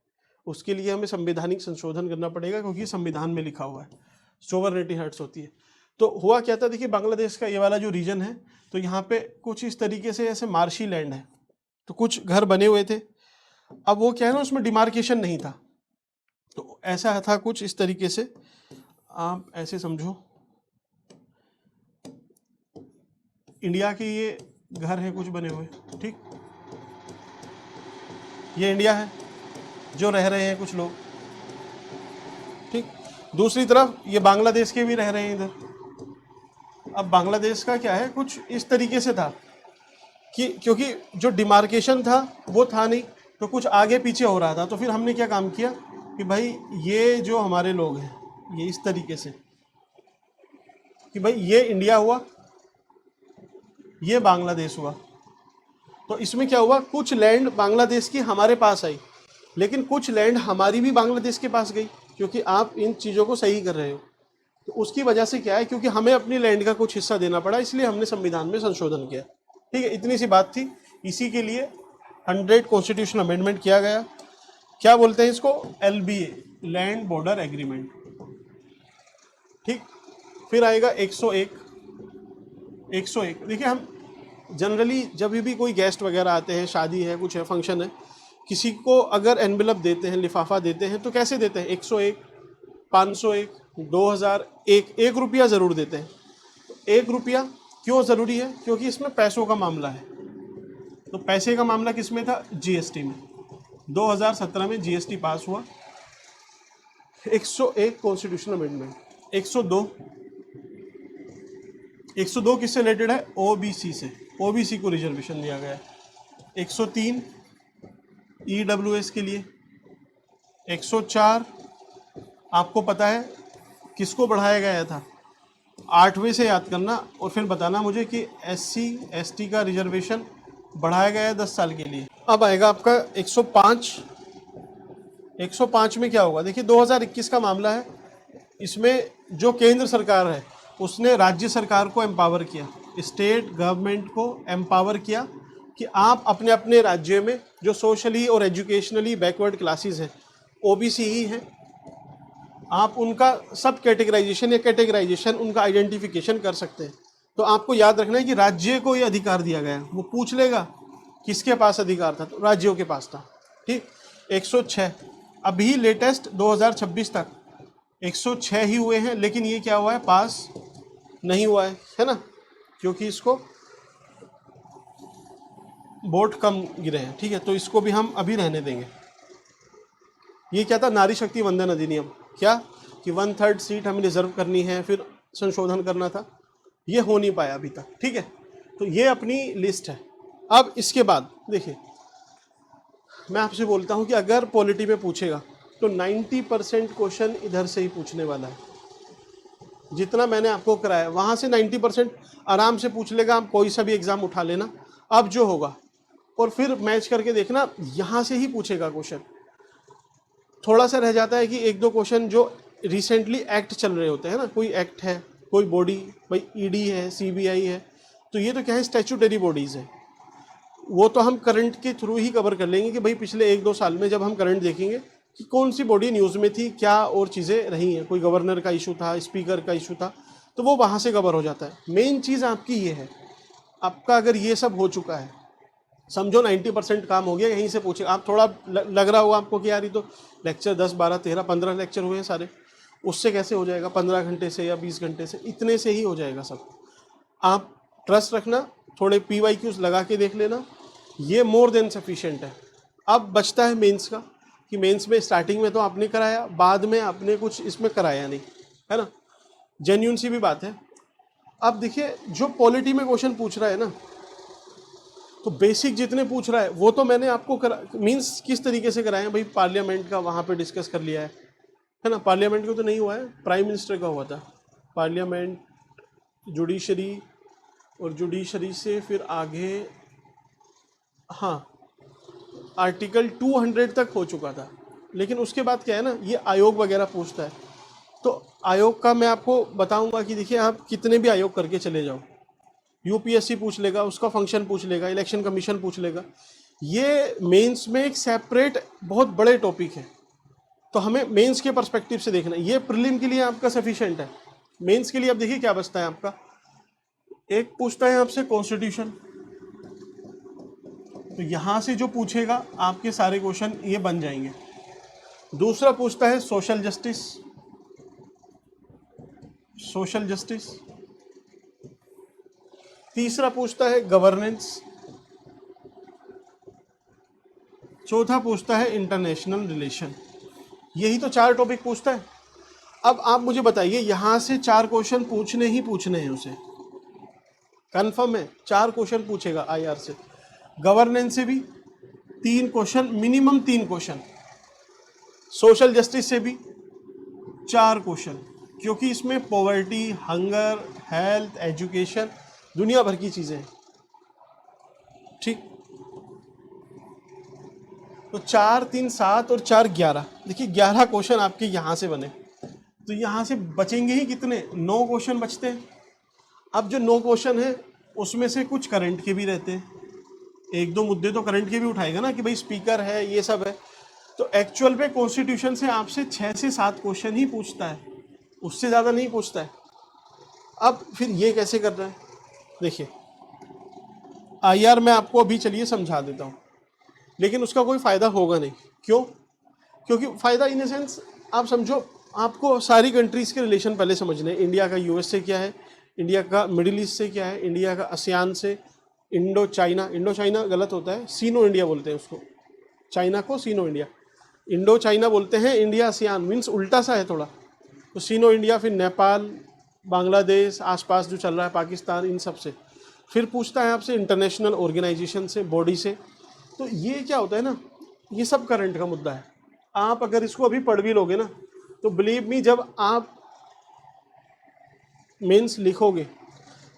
उसके लिए हमें संवैधानिक संशोधन करना पड़ेगा, क्योंकि संविधान में लिखा हुआ है सोवरेनिटी हर्ट्स होती है। तो हुआ क्या था, देखिए बांग्लादेश का ये वाला जो रीजन है, तो यहाँ पे कुछ इस तरीके से ऐसे मार्शी लैंड है, तो कुछ घर बने हुए थे। अब वो क्या है ना, उसमें डिमार्केशन नहीं था, तो ऐसा था कुछ इस तरीके से, आप ऐसे समझो इंडिया के ये घर हैं कुछ बने हुए, ठीक, ये इंडिया है जो रह रहे हैं कुछ लोग, ठीक, दूसरी तरफ ये बांग्लादेश के भी रह रहे हैं इधर। अब बांग्लादेश का क्या है, कुछ इस तरीके से था कि क्योंकि जो डिमार्केशन था वो था नहीं, तो कुछ आगे पीछे हो रहा था। तो फिर हमने क्या काम किया कि भाई ये जो हमारे लोग हैं, ये इस तरीके से कि भाई ये इंडिया हुआ, ये बांग्लादेश हुआ। तो इसमें क्या हुआ, कुछ लैंड बांग्लादेश की हमारे पास आई, लेकिन कुछ लैंड हमारी भी बांग्लादेश के पास गई, क्योंकि आप इन चीज़ों को सही कर रहे हो। तो उसकी वजह से क्या है, क्योंकि हमें अपनी लैंड का कुछ हिस्सा देना पड़ा, इसलिए हमने संविधान में संशोधन किया। ठीक है, इतनी सी बात थी। इसी के लिए 100 कॉन्स्टिट्यूशन अमेंडमेंट किया गया। क्या बोलते हैं इसको, LBA, लैंड बॉर्डर एग्रीमेंट। ठीक, फिर आएगा 101। देखिए हम जनरली जब भी कोई गेस्ट वगैरह आते हैं, शादी है, कुछ है, फंक्शन है, किसी को अगर एनवेलप देते हैं, लिफाफा देते हैं, तो कैसे देते हैं, 101, 501, 2000, 1 रुपया ज़रूर देते हैं। 1 रुपया क्यों ज़रूरी है, क्योंकि इसमें पैसों का मामला है। तो पैसे का मामला किस में था, GST में। 2017 में GST पास हुआ। 101 कॉन्स्टिट्यूशन अमेंडमेंट। 102 किससे रिलेटेड है, OBC से, OBC को रिजर्वेशन दिया गया है। 103 EWS के लिए। 104 आपको पता है किसको बढ़ाया गया था, 8वें से याद करना और फिर बताना मुझे कि SC ST का रिजर्वेशन बढ़ाया गया है 10 साल के लिए। अब आएगा आपका 105। 105 में क्या होगा, देखिए 2021 का मामला है। इसमें जो केंद्र सरकार है उसने राज्य सरकार को एम्पावर किया, स्टेट गवर्नमेंट को एम्पावर किया कि आप अपने अपने राज्य में जो सोशली और एजुकेशनली बैकवर्ड क्लासेस हैं, OBC ही हैं, आप उनका सब कैटेगराइजेशन या कैटेगराइजेशन उनका आइडेंटिफिकेशन कर सकते हैं। तो आपको याद रखना है कि राज्य को ये अधिकार दिया गया है। वो पूछ लेगा किसके पास अधिकार था, तो राज्यों के पास था। ठीक, 106 अभी लेटेस्ट 2026 तक 106 ही हुए हैं, लेकिन ये क्या हुआ है, पास नहीं हुआ है ना, क्योंकि इसको वोट कम गिरे हैं। ठीक है, तो इसको भी हम अभी रहने देंगे। ये क्या था, नारी शक्ति वंदन अधिनियम, क्या कि 1/3 सीट हमें रिजर्व करनी है, फिर संशोधन करना था, ये हो नहीं पाया अभी तक। ठीक है, तो ये अपनी लिस्ट है। अब इसके बाद देखिए, मैं आपसे बोलता हूँ कि अगर पॉलिटी में पूछेगा तो 90% क्वेश्चन इधर से ही पूछने वाला है। जितना मैंने आपको कराया वहाँ से 90% आराम से पूछ लेगा, आप कोई सा भी एग्ज़ाम उठा लेना। अब जो होगा और फिर मैच करके देखना, यहाँ से ही पूछेगा क्वेश्चन। थोड़ा सा रह जाता है कि 1-2 क्वेश्चन जो रिसेंटली एक्ट चल रहे होते हैं ना, कोई एक्ट है, कोई बॉडी, भाई ED है, CBI है, तो ये तो क्या है, स्टैट्यूटरी बॉडीज़ है। वो तो हम करंट के थ्रू ही कवर कर लेंगे कि भाई पिछले 1-2 साल में जब हम करंट देखेंगे कि कौन सी बॉडी न्यूज़ में थी, क्या और चीज़ें रही हैं, कोई गवर्नर का इशू था, स्पीकर का इशू था, तो वो वहाँ से कवर हो जाता है। मेन चीज़ आपकी ये है, आपका अगर ये सब हो चुका है समझो 90% काम हो गया, यहीं से पूछे। आप थोड़ा लग रहा होगा आपको कि यार ये तो लेक्चर 10 12 13 15 लेक्चर हुए हैं सारे, उससे कैसे हो जाएगा? 15 घंटे से या 20 घंटे से, इतने से ही हो जाएगा सब। आप ट्रस्ट रखना, थोड़े PYQs लगा के देख लेना, ये मोर देन सफिशिएंट है। अब बचता है मेंस का, कि मेंस में स्टार्टिंग में तो आपने कराया, बाद में आपने कुछ इसमें कराया नहीं, है ना, जेन्युइन सी भी बात है। अब देखिए जो पॉलिटी में क्वेश्चन पूछ रहा है ना, तो बेसिक जितने पूछ रहा है वो तो मैंने आपको मींस किस तरीके से कराए हैं भाई, पार्लियामेंट का वहाँ पे डिस्कस कर लिया है ना। पार्लियामेंट का तो नहीं हुआ है, प्राइम मिनिस्टर का हुआ था। पार्लियामेंट, जुडिशरी, और जुडिशरी से फिर आगे, हाँ, आर्टिकल 200 तक हो चुका था। लेकिन उसके बाद क्या है ना, ये आयोग वगैरह पूछता है, तो आयोग का मैं आपको बताऊंगा कि देखिए आप कितने भी आयोग करके चले जाओ, यूपीएससी पूछ लेगा, उसका फंक्शन पूछ लेगा, इलेक्शन कमीशन पूछ लेगा, ये मेंस में एक सेपरेट बहुत बड़े टॉपिक है। तो हमें मेंस के पर्सपेक्टिव से देखना है। ये प्रीलिम के लिए आपका सफिशिएंट है। मेंस के लिए अब देखिए क्या बचता है आपका, एक पूछता है आपसे कॉन्स्टिट्यूशन, तो यहां से जो पूछेगा आपके सारे क्वेश्चन ये बन जाएंगे। दूसरा पूछता है सोशल जस्टिस, सोशल जस्टिस। तीसरा पूछता है गवर्नेंस। चौथा पूछता है इंटरनेशनल रिलेशन। यही तो 4 टॉपिक पूछता है। अब आप मुझे बताइए, यहां से 4 क्वेश्चन पूछने ही पूछने हैं उसे, कंफर्म है 4 क्वेश्चन पूछेगा आईआर से। गवर्नेंस से भी 3 question, minimum 3 question. Social justice से भी 4 क्वेश्चन, क्योंकि इसमें पॉवर्टी, हंगर, हेल्थ, एजुकेशन, दुनिया भर की चीजें हैं। ठीक, तो 4 3 7 और 4 11, देखिए 11 क्वेश्चन आपके यहां से बने, तो यहां से बचेंगे ही कितने, 9 क्वेश्चन बचते हैं। अब जो 9 क्वेश्चन है उसमें से कुछ करंट के भी रहते हैं, 1-2 मुद्दे तो करंट के भी उठाएगा ना, कि भाई स्पीकर है, ये सब है। तो एक्चुअल पे कॉन्स्टिट्यूशन से आपसे 6 से 7 क्वेश्चन ही पूछता है, उससे ज्यादा नहीं पूछता है। अब फिर ये कैसे कर रहा है, देखिए आईआर मैं आपको अभी चलिए समझा देता हूँ, लेकिन उसका कोई फायदा होगा नहीं। क्यों? क्योंकि फायदा इन सेंस, आप समझो, आपको सारी कंट्रीज के रिलेशन पहले समझने हैं। इंडिया का यूएस से क्या है, इंडिया का मिडिल ईस्ट से क्या है, इंडिया का आसियान से, इंडो चाइना, इंडो चाइना गलत होता है, सीनो इंडिया बोलते हैं उसको, चाइना को सीनो इंडिया, इंडो चाइना बोलते हैं, इंडिया आसियान मीन्स उल्टा सा है थोड़ा। तो सीनो इंडिया, फिर नेपाल, बांग्लादेश, आसपास जो चल रहा है पाकिस्तान, इन सब से। फिर पूछता है आपसे इंटरनेशनल ऑर्गेनाइजेशन से, बॉडी से। तो ये क्या होता है ना, ये सब करंट का मुद्दा है। आप अगर इसको अभी पढ़ भी लोगे ना, तो बिलीव मी, जब आप मेंस लिखोगे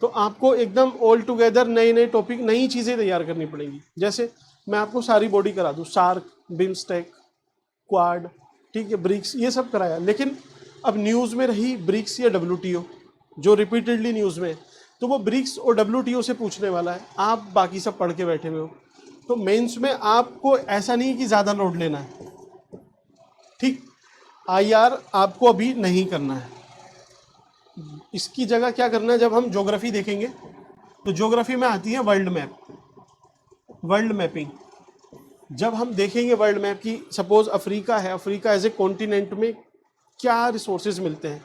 तो आपको एकदम ऑल टुगेदर नए नए टॉपिक, नई चीज़ें तैयार करनी पड़ेंगी। जैसे मैं आपको सारी बॉडी करा दूँ, सार्क, बिम्स्टेक, क्वाड, ठीक है, ब्रिक्स, ये सब कराया, लेकिन अब न्यूज़ में रही ब्रिक्स या WTO, जो रिपीटेडली न्यूज़ में है, तो वो ब्रिक्स और WTO से पूछने वाला है, आप बाकी सब पढ़ के बैठे हुए हो। तो मेंस में आपको ऐसा नहीं कि ज़्यादा नोट लेना है, ठीक, आईआर आपको अभी नहीं करना है। इसकी जगह क्या करना है, जब हम ज्योग्राफी देखेंगे तो ज्योग्राफी में आती है वर्ल्ड मैप, वर्ल्ड मैपिंग। जब हम देखेंगे वर्ल्ड मैप की, सपोज अफ्रीका है, अफ्रीका एज ए कॉन्टिनेंट में क्या रिसोर्सेज मिलते हैं,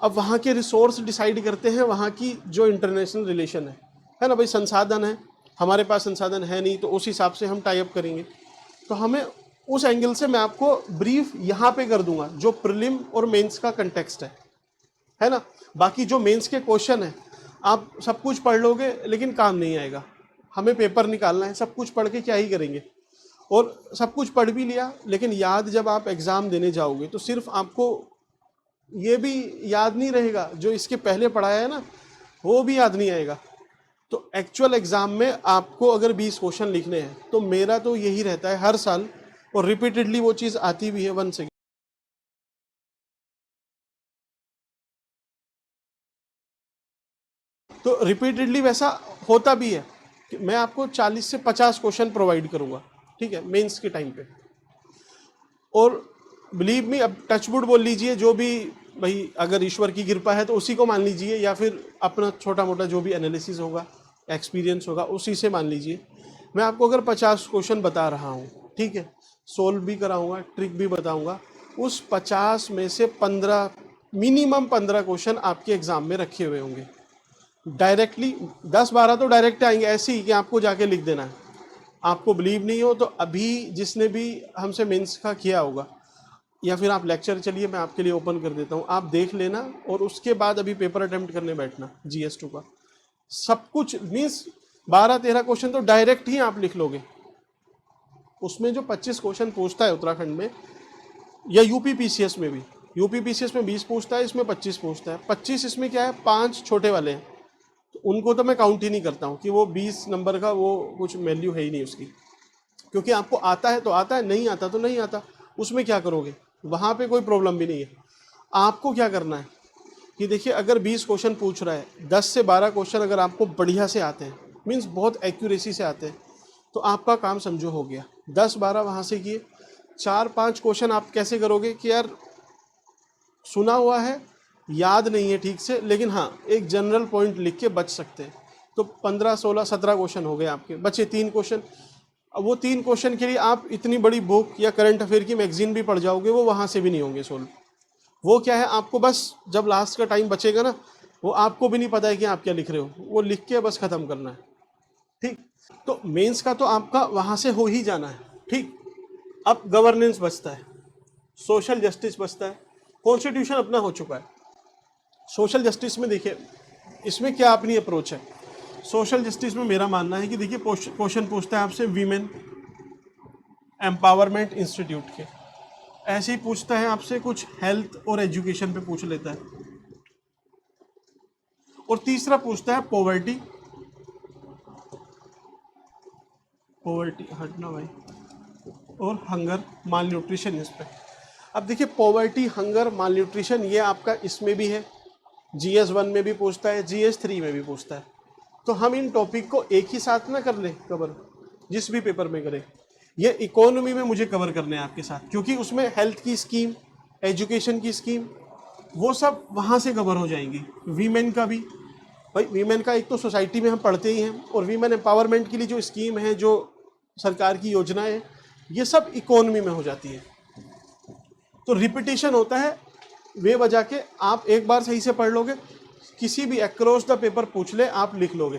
अब वहाँ के रिसोर्स डिसाइड करते हैं वहाँ की जो इंटरनेशनल रिलेशन है ना भाई, संसाधन है, हमारे पास संसाधन है नहीं, तो उस हिसाब से हम टाई अप करेंगे। तो हमें उस एंगल से मैं आपको ब्रीफ यहाँ पे कर दूंगा, जो प्रीलिम और मेंस का कंटेक्स्ट है ना। बाकी जो मेंस के क्वेश्चन है, आप सब कुछ पढ़ लोगे लेकिन काम नहीं आएगा, हमें पेपर निकालना है, सब कुछ पढ़ के क्या ही करेंगे। और सब कुछ पढ़ भी लिया, लेकिन याद जब आप एग्ज़ाम देने जाओगे तो सिर्फ आपको ये भी याद नहीं रहेगा, जो इसके पहले पढ़ाया है ना वो भी याद नहीं आएगा। तो एक्चुअल एग्ज़ाम में आपको अगर 20 क्वेश्चन लिखने हैं, तो मेरा तो यही रहता है हर साल, और रिपीटेडली वो चीज़ आती भी है वंस अगेन। तो रिपीटेडली वैसा होता भी है कि मैं आपको 40 से 50 क्वेश्चन प्रोवाइड करूंगा, ठीक है, मेंस के टाइम पे। और बिलीव मी, अब टचवुड बोल लीजिए, जो भी भाई, अगर ईश्वर की कृपा है तो उसी को मान लीजिए, या फिर अपना छोटा मोटा जो भी एनालिसिस होगा, एक्सपीरियंस होगा, उसी से मान लीजिए। मैं आपको अगर 50 क्वेश्चन बता रहा हूँ, ठीक है, सोल्व भी कराऊंगा, ट्रिक भी बताऊंगा, उस 50 में से 15, मिनिमम 15 क्वेश्चन आपके एग्जाम में रखे हुए होंगे डायरेक्टली। 10-12 तो डायरेक्ट आएंगे ऐसे ही कि आपको जाके लिख देना है। आपको बिलीव नहीं हो तो अभी जिसने भी हमसे मेंस का किया होगा, या फिर आप लेक्चर चलिए मैं आपके लिए ओपन कर देता हूँ, आप देख लेना और उसके बाद अभी पेपर अटेम्प्ट करने बैठना GS2 का। सब कुछ मीन्स 12-13 क्वेश्चन तो डायरेक्ट ही आप लिख लोगे। उसमें जो 25 क्वेश्चन पूछता है उत्तराखंड में या यूपी PCS में भी, यूपी PCS में 20 पूछता है, इसमें 25 पूछता है। 25 इसमें क्या है, 5 छोटे वाले हैं, तो उनको तो मैं काउंट ही नहीं करता हूँ कि वो 20 नंबर का वो कुछ वैल्यू है ही नहीं उसकी, क्योंकि आपको आता है तो आता है, नहीं आता तो नहीं आता, उसमें क्या करोगे, वहाँ पे कोई प्रॉब्लम भी नहीं है। आपको क्या करना है कि देखिए अगर 20 क्वेश्चन पूछ रहा है, 10 से 12 क्वेश्चन अगर आपको बढ़िया से आते हैं, मीन्स बहुत एक्यूरेसी से आते हैं, तो आपका काम समझो हो गया। 10-12 वहाँ से किए, 4-5 क्वेश्चन आप कैसे करोगे कि यार सुना हुआ है, याद नहीं है ठीक से, लेकिन हाँ एक जनरल पॉइंट लिख के बच सकते हैं, तो 15-16-17 क्वेश्चन हो गए आपके, बचे 3 क्वेश्चन। अब वो 3 क्वेश्चन के लिए आप इतनी बड़ी बुक या करंट अफेयर की मैगजीन भी पढ़ जाओगे, वो वहाँ से भी नहीं होंगे सोल्व। वो क्या है, आपको बस जब लास्ट का टाइम बचेगा ना, वो आपको भी नहीं पता है कि आप क्या लिख रहे हो, वो लिख के बस खत्म करना है, ठीक। तो मेंस का तो आपका वहाँ से हो ही जाना है, ठीक। अब गवर्नेंस बचता है, सोशल जस्टिस बचता है, कॉन्स्टिट्यूशन अपना हो चुका है। सोशल जस्टिस में देखिए इसमें क्या अपनी अप्रोच है। सोशल जस्टिस में मेरा मानना है कि देखिए क्वेश्चन पूछता है आपसे वीमेन एम्पावरमेंट इंस्टीट्यूट के, ऐसे ही पूछता है आपसे कुछ हेल्थ और एजुकेशन पे पूछ लेता है, और तीसरा पूछता है पॉवर्टी हटना भाई, और हंगर माल न्यूट्रिशन इस पे। अब देखिए पॉवर्टी, हंगर, माल न्यूट्रिशन ये आपका इसमें भी है, GS1 में भी पूछता है, GS3 में भी पूछता है। तो हम इन टॉपिक को एक ही साथ ना कर ले कवर, जिस भी पेपर में करें। ये इकोनॉमी में मुझे कवर करने हैं आपके साथ, क्योंकि उसमें हेल्थ की स्कीम, एजुकेशन की स्कीम, वो सब वहाँ से कवर हो जाएंगी। वीमेन का भी, भाई वीमेन का एक तो सोसाइटी में हम पढ़ते ही हैं, और वीमेन एम्पावरमेंट के लिए जो स्कीम है, जो सरकार की योजनाएं, ये सब इकोनॉमी में हो जाती है। तो रिपीटिशन होता है, वे वजह के आप एक बार सही से पढ़ लोगे, किसी भी अक्रॉस द पेपर पूछ ले आप लिख लोगे।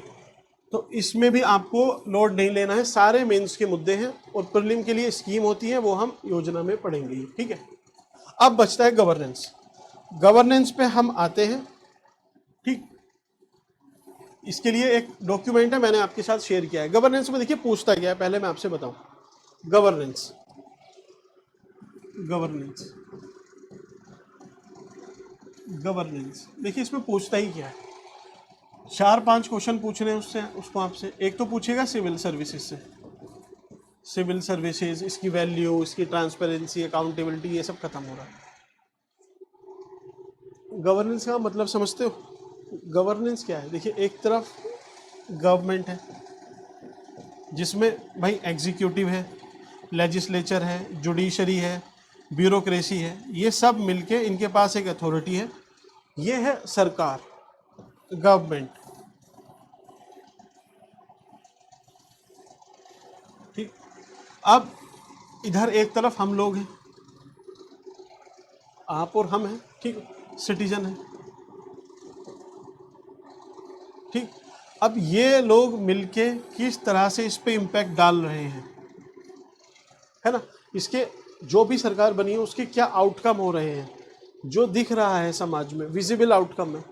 तो इसमें भी आपको लोड नहीं लेना है, सारे मेंस के मुद्दे हैं, और प्रीलिम के लिए स्कीम होती है, वो हम योजना में पढ़ेंगे, ठीक है। अब बचता है गवर्नेंस। गवर्नेंस पे हम आते हैं, ठीक। इसके लिए एक डॉक्यूमेंट है, मैंने आपके साथ शेयर किया है। गवर्नेंस में देखिए पूछता क्या है, पहले मैं आपसे बताऊं। गवर्नेंस गवर्नेंस गवर्नेंस देखिए इसमें पूछता ही क्या है, 4-5 क्वेश्चन पूछ रहे हैं उसको आपसे। एक तो पूछेगा सिविल सर्विसेज से, सिविल सर्विसेज, इसकी वैल्यू, इसकी ट्रांसपेरेंसी, अकाउंटेबिलिटी, ये सब खत्म हो रहा है। गवर्नेंस का मतलब समझते हो? गवर्नेंस क्या है, देखिए एक तरफ गवर्नमेंट है, जिसमें भाई एग्जीक्यूटिव है, लेजिस्लेचर है, जुडिशरी है, ब्यूरोक्रेसी है, ये सब मिलके इनके पास एक अथॉरिटी है, ये है सरकार, गवर्नमेंट, ठीक। अब इधर एक तरफ हम लोग हैं, आप और हम हैं, ठीक, सिटीजन है, ठीक। अब ये लोग मिलके किस तरह से इस पे इम्पैक्ट डाल रहे हैं, है ना, इसके जो भी सरकार बनी है उसके क्या आउटकम हो रहे हैं, जो दिख रहा है समाज में, विजिबल आउटकम है,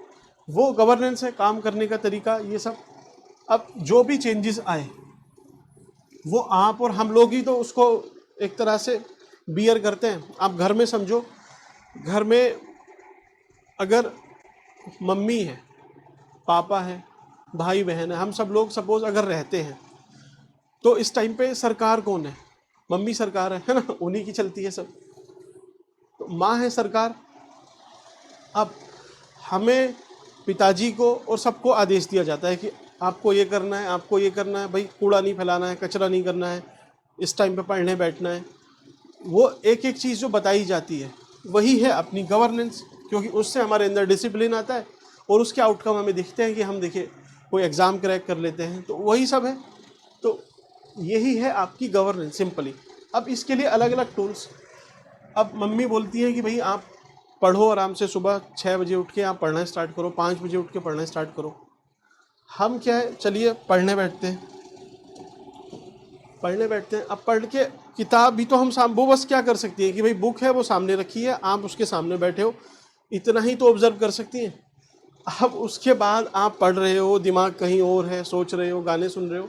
वो गवर्नेंस है, काम करने का तरीका, ये सब। अब जो भी चेंजेस आए, वो आप और हम लोग ही तो उसको एक तरह से बियर करते हैं। आप घर में समझो, घर में अगर मम्मी है, पापा है, भाई बहन है, हम सब लोग सपोज अगर रहते हैं, तो इस टाइम पे सरकार कौन है? मम्मी सरकार है ना, उन्हीं की चलती है सब। तो माँ है सरकार। अब हमें, पिताजी को और सबको आदेश दिया जाता है कि आपको ये करना है, आपको ये करना है, भाई कूड़ा नहीं फैलाना है, कचरा नहीं करना है, इस टाइम पे पढ़ने बैठना है। वो एक एक चीज़ जो बताई जाती है, वही है अपनी गवर्नेंस, क्योंकि उससे हमारे अंदर डिसिप्लिन आता है, और उसके आउटकम हमें दिखते हैं कि हम देखिए कोई एग्ज़ाम क्रैक कर लेते हैं, तो वही सब है। तो यही है आपकी गवर्नेंस सिंपली। अब इसके लिए अलग अलग टूल्स। अब मम्मी बोलती है कि भाई आप पढ़ो आराम से, सुबह 6 बजे उठ के आप पढ़ना स्टार्ट करो, 5 बजे उठ के पढ़ना स्टार्ट करो। हम क्या है, चलिए पढ़ने बैठते हैं, पढ़ने बैठते हैं। अब पढ़ के किताब भी तो हम वो बस क्या कर सकती है कि भाई बुक है वो सामने रखी है, आप उसके सामने बैठे हो, इतना ही तो ऑब्जर्व कर सकती हैं। अब उसके बाद आप पढ़ रहे हो, दिमाग कहीं और है, सोच रहे हो, गाने सुन रहे हो,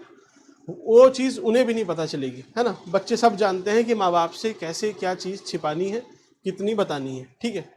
वो चीज़ उन्हें भी नहीं पता चलेगी, है ना। बच्चे सब जानते हैं कि माँ बाप से कैसे क्या चीज़ छिपानी है, कितनी बतानी है, ठीक है।